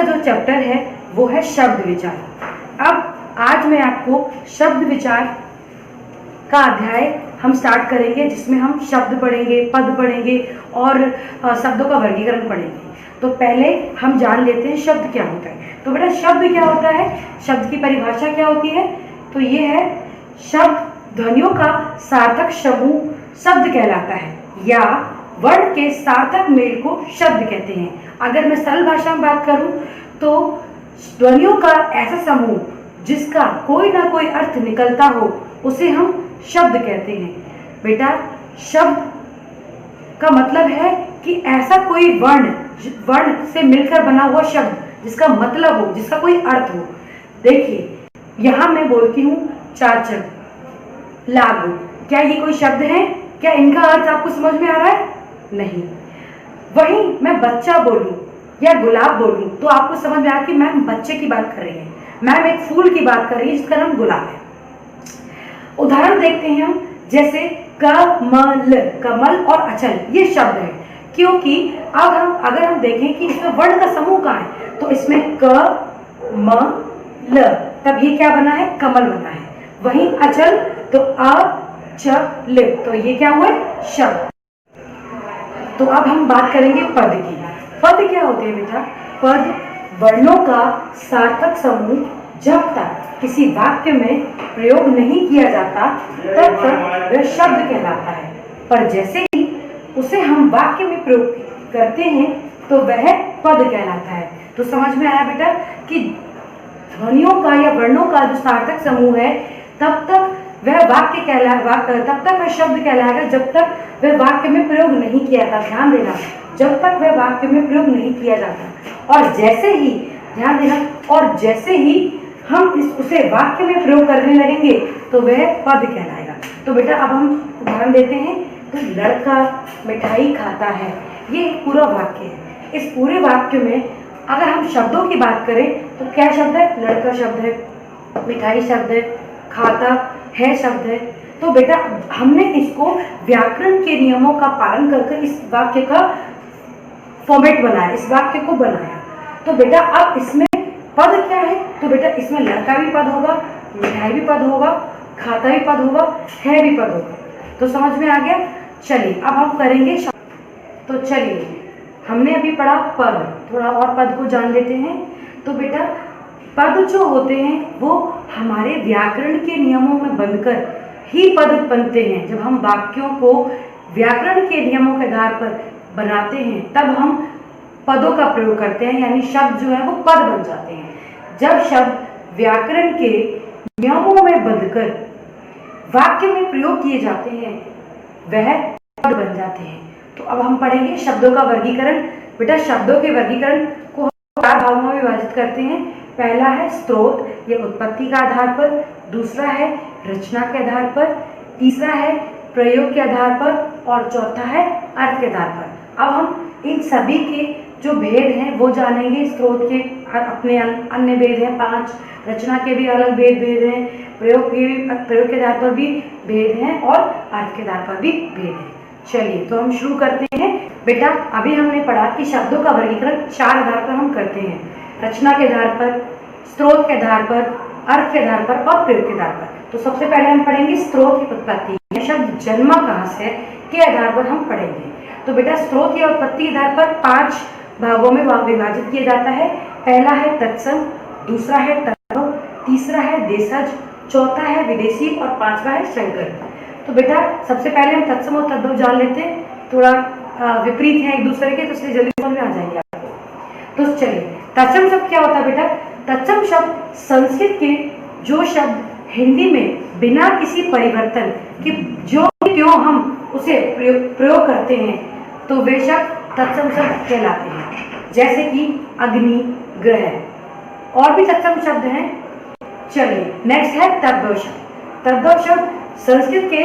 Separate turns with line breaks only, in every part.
जो चैप्टर है वो है शब्द विचार। अब आज मैं आपको शब्द विचार का अध्याय हम स्टार्ट करेंगे, जिसमें हम शब्द पढ़ेंगे, पद पढ़ेंगे और शब्दों का वर्गीकरण पढ़ेंगे। तो पहले हम जान लेते हैं शब्द क्या होता है। तो बेटा शब्द क्या होता है, शब्द की परिभाषा क्या होती है? तो ये है, शब्द ध्वनियों का सार्थक समूह शब्द कहलाता है, या वर्ण के सार्थक मेल को शब्द कहते हैं। अगर मैं सरल भाषा में बात करूं तो ध्वनियों का ऐसा समूह जिसका कोई ना कोई अर्थ निकलता हो उसे हम शब्द कहते हैं। बेटा शब्द का मतलब है कि ऐसा कोई वर्ण से मिलकर बना हुआ शब्द जिसका मतलब हो, जिसका कोई अर्थ हो। देखिए यहां मैं बोलती हूं चाचक, लागू, क्या ये कोई शब्द है? क्या इनका अर्थ आपको समझ में आ रहा है? नहीं। वहीं मैं बच्चा बोलूं या गुलाब बोलूं तो आपको समझ में आ कि मैम बच्चे की बात कर रही है, मैम एक फूल की बात कर रही है जिसका नाम गुलाब है। उदाहरण देखते हैं हम, जैसे कमल, कमल और अचल ये शब्द है, क्योंकि अगर हम देखें कि इसमें वर्ण का समूह कहाँ है, तो इसमें क म ल, तब ये क्या बना है? कमल बना है। वहीं अचल तो अ च ल, तो ये क्या हुआ? शब्द। तो अब हम बात करेंगे पद की। पद क्या होते हैं बेटा? पद वर्णों का सार्थक समूह जब तक किसी वाक्य में प्रयोग नहीं किया जाता तब तक वह शब्द कहलाता है, पर जैसे ही उसे हम वाक्य में प्रयोग करते हैं तो वह पद कहलाता है। तो समझ में आया बेटा कि ध्वनियों का या वर्णों का जो सार्थक समूह है तब तक वह वाक्य तब तक वह शब्द कहलाएगा जब तक वह वाक्य में प्रयोग नहीं किया जाता। ध्यान देना, जब तक वह वाक्य में प्रयोग नहीं किया जाता, और जैसे ही, ध्यान देना, और जैसे ही हम उसे वाक्य में प्रयोग करने लगेंगे तो वह पद कहलाएगा। तो बेटा अब हम उदाहरण देते हैं। तो लड़का मिठाई खाता है, ये एक पूरा वाक्य है। इस पूरे वाक्य में अगर हम शब्दों की बात करें तो क्या शब्द है? लड़का शब्द है, मिठाई शब्द है, खाता है शब्द है। तो बेटा हमने इसको व्याकरण के नियमों का पालन करके इस वाक्य का फॉर्मेट बनाया, इस वाक्य को बनाया। तो बेटा अब इसमें पद क्या है? तो बेटा इसमें लड़का भी पद होगा, मिठाई भी पद होगा, खाता भी पद होगा, है भी पद होगा। तो समझ में आ गया? चलिए अब हम करेंगे शब्द। तो चलिए हमने अभी पढ़ा पद, थोड़ा और पद को जान लेते हैं। तो बेटा पद जो होते हैं वो हमारे व्याकरण के नियमों में बनकर ही पद बनते हैं। जब हम वाक्यों को व्याकरण के नियमों के आधार पर बनाते हैं तब हम पदों का प्रयोग करते हैं, यानी शब्द जो है वो पद बन जाते हैं। जब शब्द व्याकरण के नियमों में बंधकर वाक्य में प्रयोग किए जाते हैं वह पद बन जाते हैं। तो अब हम पढ़ेंगे शब्दों का वर्गीकरण। बेटा शब्दों के वर्गीकरण को हम 4 भागों में विभाजित करते हैं। पहला है स्रोत, ये उत्पत्ति का आधार पर, दूसरा है रचना के आधार पर, तीसरा है प्रयोग के आधार पर, और चौथा है अर्थ के आधार पर। अब हम इन सभी के जो भेद हैं वो जानेंगे। स्रोत के अपने अन्य भेद हैं 5, रचना के भी अलग भेद हैं, प्रयोग के आधार पर भी भेद हैं और अर्थ के आधार पर भी भेद हैं। चलिए तो हम शुरू करते हैं। बेटा अभी हमने पढ़ा कि शब्दों का वर्गीकरण 4 आधार पर हम करते हैं, रचना के आधार पर, स्रोत के आधार पर, अर्थ के आधार पर और प्रयोग के आधार पर। तो सबसे पहले हम पढ़ेंगे स्रोत की उत्पत्ति, शब्द जन्मा कहाँ से के आधार पर हम पढ़ेंगे। तो बेटा स्रोत या उत्पत्ति के आधार पर 5 भागों में विभाजित किया जाता है। पहला है तत्सम, दूसरा है तद्भव, तीसरा है देशज, चौथा है विदेशी और 5वां है संकर। तो बेटा सबसे पहले हम तत्सम और तद्भव जान लेते हैं, थोड़ा विपरीत है एक दूसरे के, तो इसलिए जल्दी समझ में आ जाएंगे आपको। तो चलिए तत्सम शब्द क्या होता है बेटा? तत्सम शब्द संस्कृत के जो शब्द हिंदी में बिना किसी परिवर्तन कि जो क्यों हम उसे प्रयोग करते हैं तो वे शब्द तत्सम शब्द कहलाते हैं। जैसे कि अग्नि, ग्रह, और भी तत्सम शब्द हैं। चलिए नेक्स्ट है तद्भव शब्द। तद्भव शब्द संस्कृत के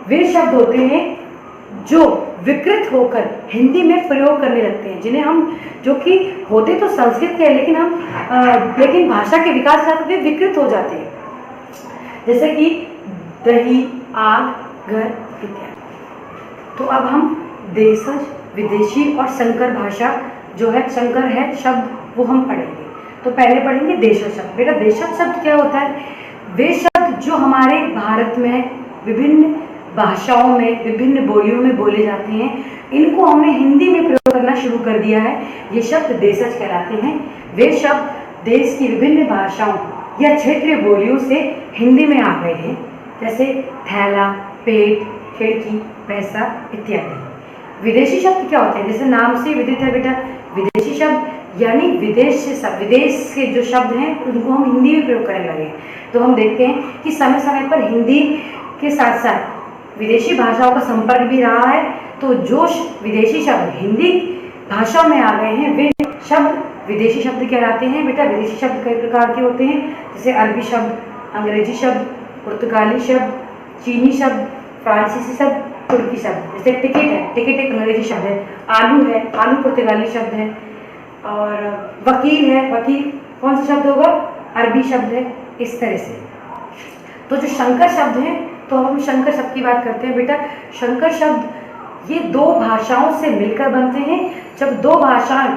वे शब्द होते हैं जो विकृत होकर हिंदी में प्रयोग करने लगते हैं, जिन्हें हम, जो कि होते तो संस्कृत के लेकिन भाषा के विकास के साथ वे विकृत हो जाते हैं। जैसे कि दही, आग, घर इत्यादि। तो अब हम देशज, विदेशी और संकर भाषा जो है शंकर है शब्द, वो हम पढ़ेंगे। तो पहले पढ़ेंगे देशज शब्द। बेटा देशज शब्द क्या होता है? वे शब्द जो हमारे भारत में विभिन्न भाषाओं में, विभिन्न बोलियों में बोले जाते हैं, इनको हमने हिंदी में प्रयोग करना शुरू कर दिया है। ये शब्द देशज कहलाते हैं। वे शब्द देश की विभिन्न भाषाओं या क्षेत्रीय बोलियों से हिंदी में आ गए हैं, जैसे थैला, पेट, खिड़की, पैसा इत्यादि। विदेशी शब्द क्या होते हैं? जैसे नाम से विदित है बेटा, विदेशी शब्द यानी विदेश के जो शब्द हैं उनको हम हिंदी में प्रयोग करने लगे। तो हम देखते हैं कि समय समय पर हिंदी के साथ साथ विदेशी भाषाओं का संपर्क भी रहा है। तो जो विदेशी शब्द हिंदी भाषा में आ गए हैं वे शब्द विदेशी शब्द कहलाते हैं। बेटा विदेशी शब्द कई प्रकार के होते हैं, जैसे अरबी शब्द, अंग्रेजी शब्द, पुर्तगाली शब्द, चीनी शब्द, फ्रांसीसी शब्द, तुर्की शब्द। जैसे टिकट है, टिकट एक अंग्रेजी शब्द है। आलू है, आलू पुर्तगाली शब्द है। और वकील है, वकील कौन सा शब्द होगा? अरबी शब्द है। इस तरह से तो जो शंकर शब्द हैं, तो हम शंकर शब्द की बात करते हैं। बेटा शंकर शब्द ये दो भाषाओं से मिलकर बनते हैं। जब दो भाषाएं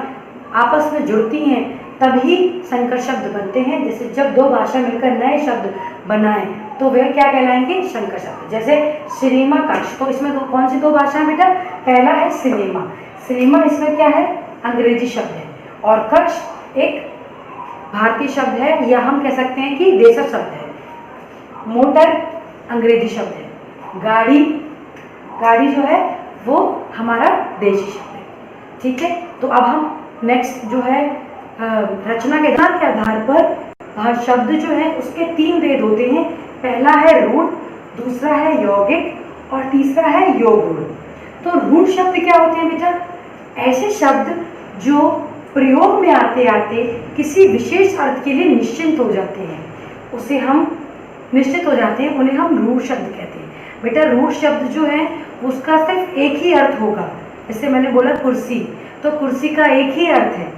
आपस में जुड़ती हैं तभी संकर शब्द बनते हैं। जैसे जब दो भाषा मिलकर नए शब्द बनाएं तो वे क्या कहलाएंगे? शंकर शब्द। जैसे सिनेमा, कक्ष, तो इसमें कौन सी दो भाषाएं बेटा? पहला है सिनेमा, सिनेमा इसमें क्या है? अंग्रेजी शब्द है। और कक्ष एक भारतीय शब्द है, या हम कह सकते हैं कि देशज शब्द है। मोटर अंग्रेजी शब्द है। गाड़ी, गाड़ी जो है वो हमारा देशी शब्द है। ठीक है, तो अब हम नेक्स्ट जो है रचना के आधार पर शब्द जो है उसके तीन भेद होते हैं। पहला है रूढ़, दूसरा है यौगिक और तीसरा है योगरूढ़। तो रूढ़ शब्द क्या होते हैं बेटा? ऐसे शब्द जो प्रयोग में आते आते किसी विशेष अर्थ के लिए निश्चित हो जाते हैं, उसे हम निश्चित हो जाते हैं, उन्हें हम रूढ़ शब्द कहते हैं। बेटा रूढ़ शब्द जो है उसका सिर्फ एक ही अर्थ होगा। जैसे मैंने बोला कुर्सी, तो कुर्सी का एक ही अर्थ है।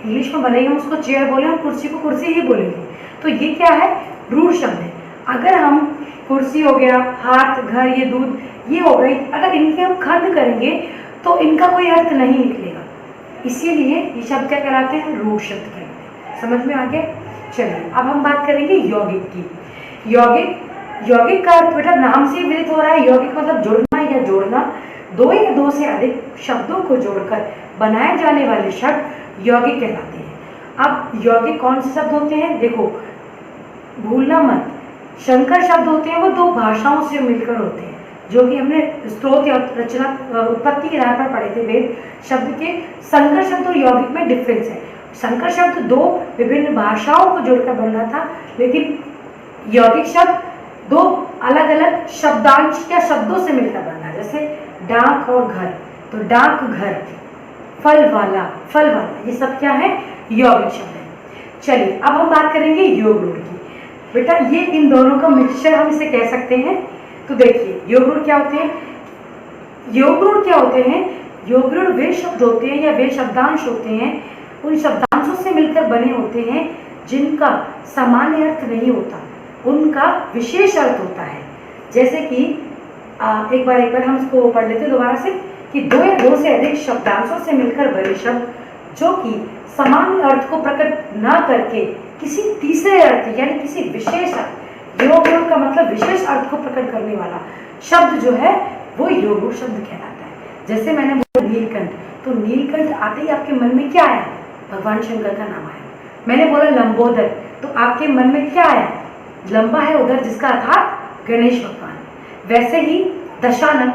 इंग्लिश में भले ही हम उसको चेयर बोले, हम कुर्सी को कुर्सी ही बोलेंगे। तो ये क्या है? रूढ़ शब्द है। अगर हम कुर्सी हो गया, हाथ, घर, ये दूध, ये हो गई, अगर इनके हम खंड करेंगे तो इनका कोई अर्थ नहीं निकलेगा। इसीलिए ये शब्द क्या कहलाते हैं? रूढ़ शब्द कहलाते हैं। समझ में आ गया? चलिए अब हम बात करेंगे यौगिक की। यौगिक का अर्थ बेटा नाम से विदित हो रहा है। यौगिक मतलब जुड़ना या जोड़ना। दो या दो से अधिक शब्दों को जोड़कर बनाए जाने वाले शब्द यौगिक कहलाते हैं। अब यौगिक कौन से शब्द होते हैं? देखो भूलना मत, शंकर शब्द होते हैं वो दो भाषाओं से मिलकर होते हैं, जो कि हमने स्त्रोत या रचना उत्पत्ति के आधार पर पढ़े थे वेद शब्द के। संकर शब्द और यौगिक में डिफरेंस है। संकर शब्द दो विभिन्न भाषाओं को जोड़कर बन रहा था, लेकिन यौगिक शब्द दो अलग अलग शब्दांश या शब्दों से मिलकर बन रहा है। जैसे डाक और घर, तो डाक घर, फल वाला, ये सब क्या है? यौगिक शब्द है। चलिए अब हम बात करेंगे योगरूढ़ की। बेटा ये इन दोनों का मिक्सचर हम इसे कह सकते हैं। तो देखिए योगरूढ़ क्या होते हैं? योगरूढ़ क्या होते हैं? योगरूढ़ वे शब्द होते हैं या वे शब्दांश होते हैं, उन शब्दांशों से मिलकर बने होते हैं जिनका सामान्य अर्थ नहीं होता, उनका विशेष अर्थ होता है। जैसे कि एक बार हम इसको पढ़ लेते हैं दोबारा से, कि दो या दो से अधिक शब्दांशों से मिलकर बने शब्द जो कि सामान्य अर्थ को प्रकट न करके किसी तीसरे अर्थ यानी किसी विशेष अर्थ, योगरूढ़ का मतलब विशेष अर्थ को प्रकट करने वाला शब्द जो है वो योगरूढ़ शब्द कहलाता है। जैसे मैंने बोला नीलकंठ, तो नीलकंठ आते ही आपके मन में क्या आया? भगवान शंकर का नाम आया। मैंने बोला लंबोदर, तो आपके मन में क्या आया? लंबा है उधर, जिसका अर्थात गणेश भगवान। वैसे ही दशानन